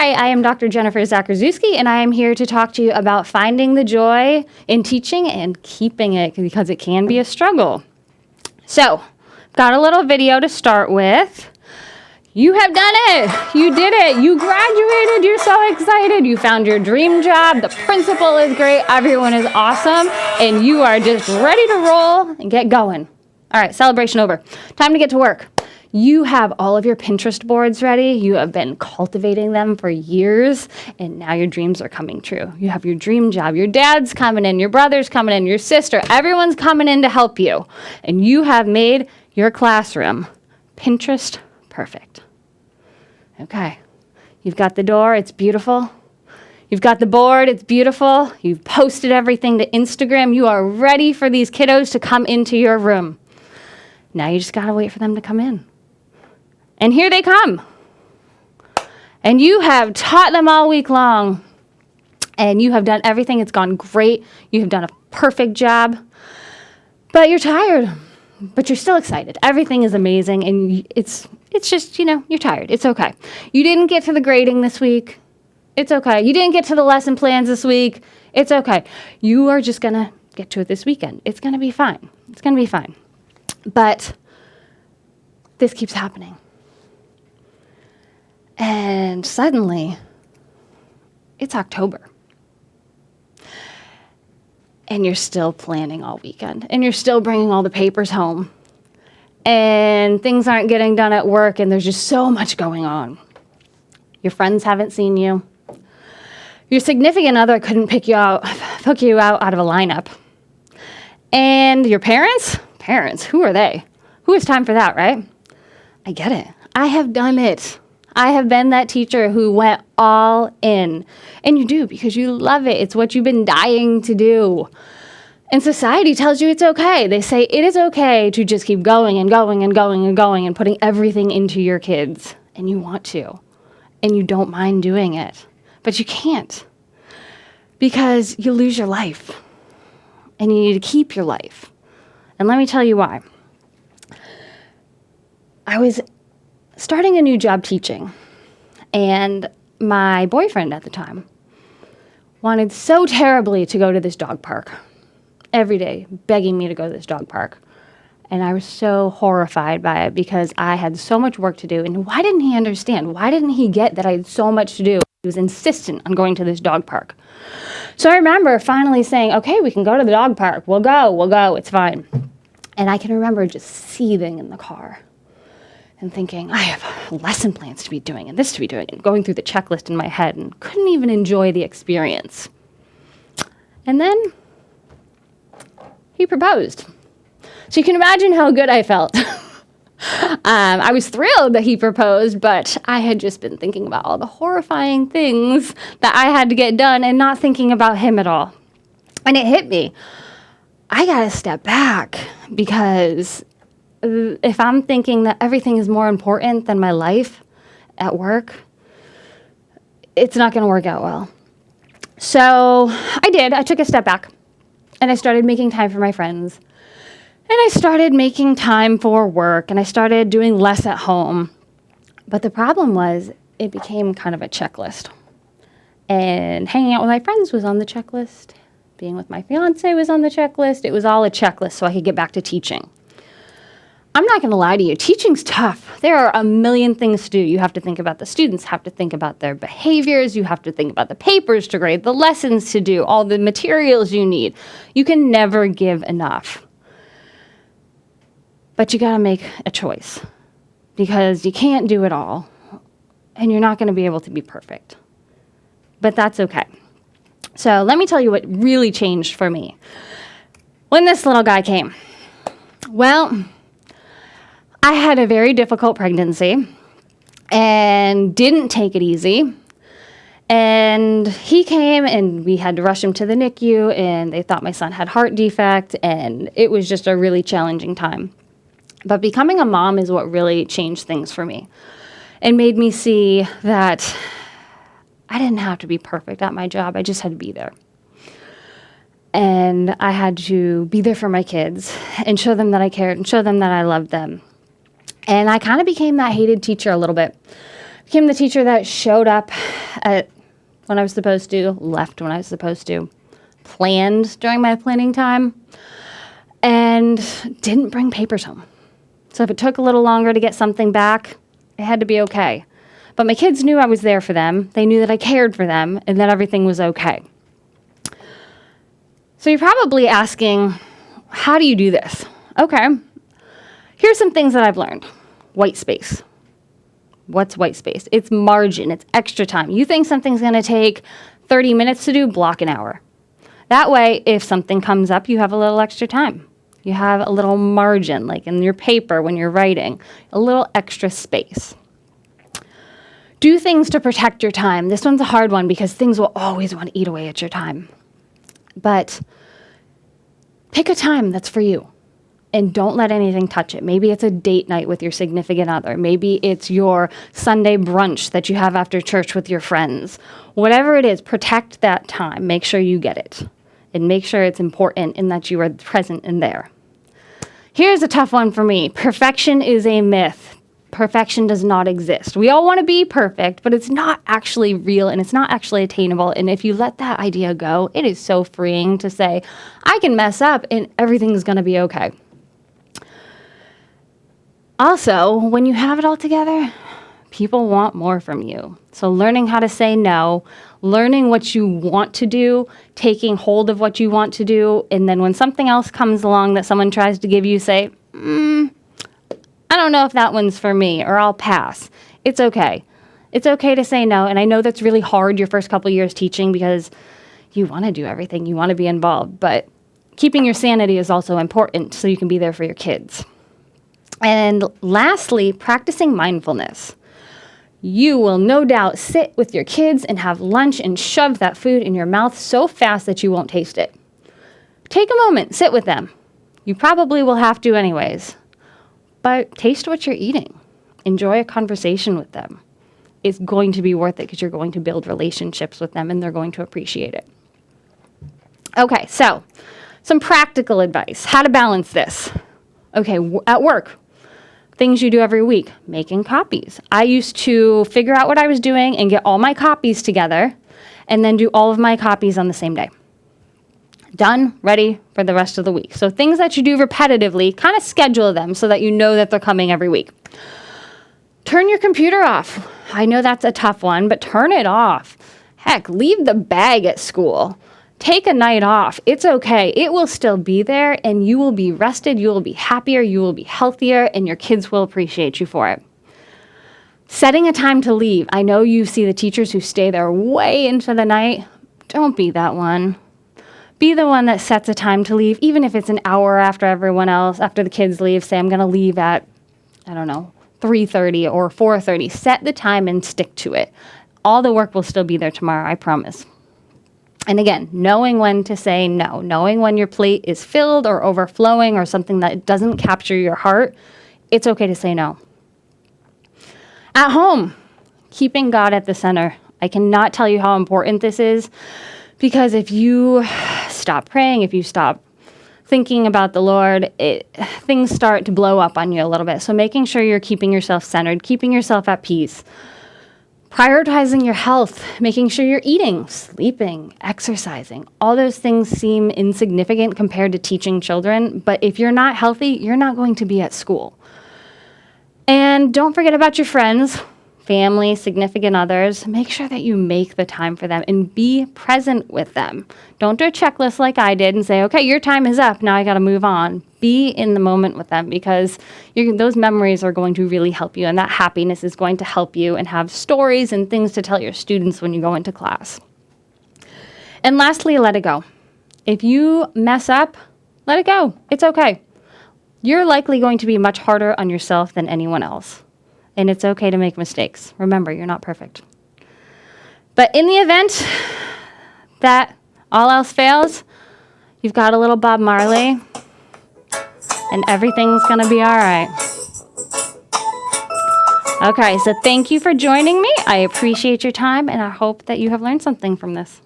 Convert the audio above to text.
Hi, I am Dr. Jennifer Zakrzewski, and I am here to talk to you about finding the joy in teaching and keeping it, because it can be a struggle. So, got a little video to start with. You have done it. You did it. You graduated. You're so excited. You found your dream job. The principal is great. Everyone is awesome. And you are just ready to roll and get going. All right, celebration over. Time to get to work. You have all of your Pinterest boards ready. You have been cultivating them for years, and now your dreams are coming true. You have your dream job. Your dad's coming in. Your brother's coming in. Your sister. Everyone's coming in to help you. And you have made your classroom Pinterest perfect. Okay. You've got the door. It's beautiful. You've got the board. It's beautiful. You've posted everything to Instagram. You are ready for these kiddos to come into your room. Now you just got to wait for them to come in. And here they come. And you have taught them all week long. And you have done everything. It's gone great. You have done a perfect job. But you're tired. But you're still excited. Everything is amazing. And it's just, you're tired. It's okay. You didn't get to the grading this week. It's okay. You didn't get to the lesson plans this week. It's okay. You are just going to get to it this weekend. It's going to be fine. It's going to be fine. But this keeps happening. And suddenly, it's October. And you're still planning all weekend. And you're still bringing all the papers home. And things aren't getting done at work, and there's just so much going on. Your friends haven't seen you. Your significant other couldn't pick you out of a lineup. And your parents, who are they? Who has time for that, right? I get it. I have done it. I have been that teacher who went all in. And you do, because you love it. It's what you've been dying to do. And society tells you it's okay. They say it is okay to just keep going and going and going and going and putting everything into your kids. And you want to. And you don't mind doing it. But you can't. Because you lose your life. And you need to keep your life. And let me tell you why. I was starting a new job teaching, and my boyfriend at the time wanted so terribly to go to this dog park every day, begging me to go to this dog park. And I was so horrified by it because I had so much work to do. And why didn't he understand? Why didn't he get that I had so much to do? He was insistent on going to this dog park. So I remember finally saying, okay, we can go to the dog park. We'll go. It's fine. And I can remember just seething in the car and thinking, I have lesson plans to be doing and this to be doing, and going through the checklist in my head, and couldn't even enjoy the experience. And then he proposed. So you can imagine how good I felt. I was thrilled that he proposed, but I had just been thinking about all the horrifying things that I had to get done and not thinking about him at all. And it hit me. I got to step back, because if I'm thinking that everything is more important than my life at work, it's not going to work out well. So I did. I took a step back, and I started making time for my friends. And I started making time for work, and I started doing less at home. But the problem was, it became kind of a checklist. And hanging out with my friends was on the checklist. Being with my fiance was on the checklist. It was all a checklist so I could get back to teaching. I'm not going to lie to you. Teaching's tough. There are a million things to do. You have to think about the students, have to think about their behaviors. You have to think about the papers to grade, the lessons to do, all the materials you need. You can never give enough. But you got to make a choice, because you can't do it all, and you're not going to be able to be perfect. But that's okay. So let me tell you what really changed for me when this little guy came. Well, I had a very difficult pregnancy and didn't take it easy. And he came, and we had to rush him to the NICU, and they thought my son had heart defect, and it was just a really challenging time. But becoming a mom is what really changed things for me and made me see that I didn't have to be perfect at my job. I just had to be there. And I had to be there for my kids and show them that I cared and show them that I loved them. And I kind of became that hated teacher a little bit. Became the teacher that showed up at when I was supposed to, left when I was supposed to, planned during my planning time, and didn't bring papers home. So if it took a little longer to get something back, it had to be okay. But my kids knew I was there for them. They knew that I cared for them and that everything was okay. So you're probably asking, how do you do this? Okay, here's some things that I've learned. White space. What's white space? It's margin. It's extra time. You think something's going to take 30 minutes to do, block an hour. That way, if something comes up, you have a little extra time. You have a little margin, like in your paper when you're writing, a little extra space. Do things to protect your time. This one's a hard one because things will always want to eat away at your time. But pick a time that's for you and don't let anything touch it. Maybe it's a date night with your significant other. Maybe it's your Sunday brunch that you have after church with your friends. Whatever it is, protect that time. Make sure you get it and make sure it's important and that you are present and there. Here's a tough one for me. Perfection is a myth. Perfection does not exist. We all want to be perfect, but it's not actually real and it's not actually attainable. And if you let that idea go, it is so freeing to say, I can mess up and everything's going to be okay. Also, when you have it all together, people want more from you. So learning how to say no, learning what you want to do, taking hold of what you want to do, and then when something else comes along that someone tries to give you, say, I don't know if that one's for me, or I'll pass. It's okay. It's okay to say no, and I know that's really hard your first couple years teaching because you want to do everything, you want to be involved, but keeping your sanity is also important so you can be there for your kids. And lastly, practicing mindfulness. You will no doubt sit with your kids and have lunch and shove that food in your mouth so fast that you won't taste it. Take a moment, sit with them. You probably will have to anyways. But taste what you're eating. Enjoy a conversation with them. It's going to be worth it because you're going to build relationships with them and they're going to appreciate it. Okay, so some practical advice. How to balance this. Okay, at work. Things you do every week. Making copies. I used to figure out what I was doing and get all my copies together and then do all of my copies on the same day. Done, ready for the rest of the week. So things that you do repetitively, kind of schedule them so that you know that they're coming every week. Turn your computer off. I know that's a tough one, but turn it off. Heck, leave the bag at school. Take a night off. It's okay. It will still be there and you will be rested. You will be happier. You will be healthier and your kids will appreciate you for it. Setting a time to leave. I know you see the teachers who stay there way into the night. Don't be that one. Be the one that sets a time to leave, even if it's an hour after everyone else, after the kids leave. Say, I'm going to leave at, 3:30 or 4:30. Set the time and stick to it. All the work will still be there tomorrow, I promise. And again, knowing when to say no, knowing when your plate is filled or overflowing or something that doesn't capture your heart, it's okay to say no. At home, keeping God at the center. I cannot tell you how important this is. Because if you stop praying, if you stop thinking about the Lord, things start to blow up on you a little bit. So making sure you're keeping yourself centered, keeping yourself at peace, prioritizing your health, making sure you're eating, sleeping, exercising. All those things seem insignificant compared to teaching children. But if you're not healthy, you're not going to be at school. And don't forget about your friends. Family, significant others, make sure that you make the time for them and be present with them. Don't do a checklist like I did and say, okay, your time is up. Now I got to move on. Be in the moment with them because those memories are going to really help you and that happiness is going to help you and have stories and things to tell your students when you go into class. And lastly, let it go. If you mess up, let it go. It's okay. You're likely going to be much harder on yourself than anyone else. And it's okay to make mistakes. Remember, you're not perfect. But in the event that all else fails, you've got a little Bob Marley, and everything's going to be all right. Okay, so thank you for joining me. I appreciate your time, and I hope that you have learned something from this.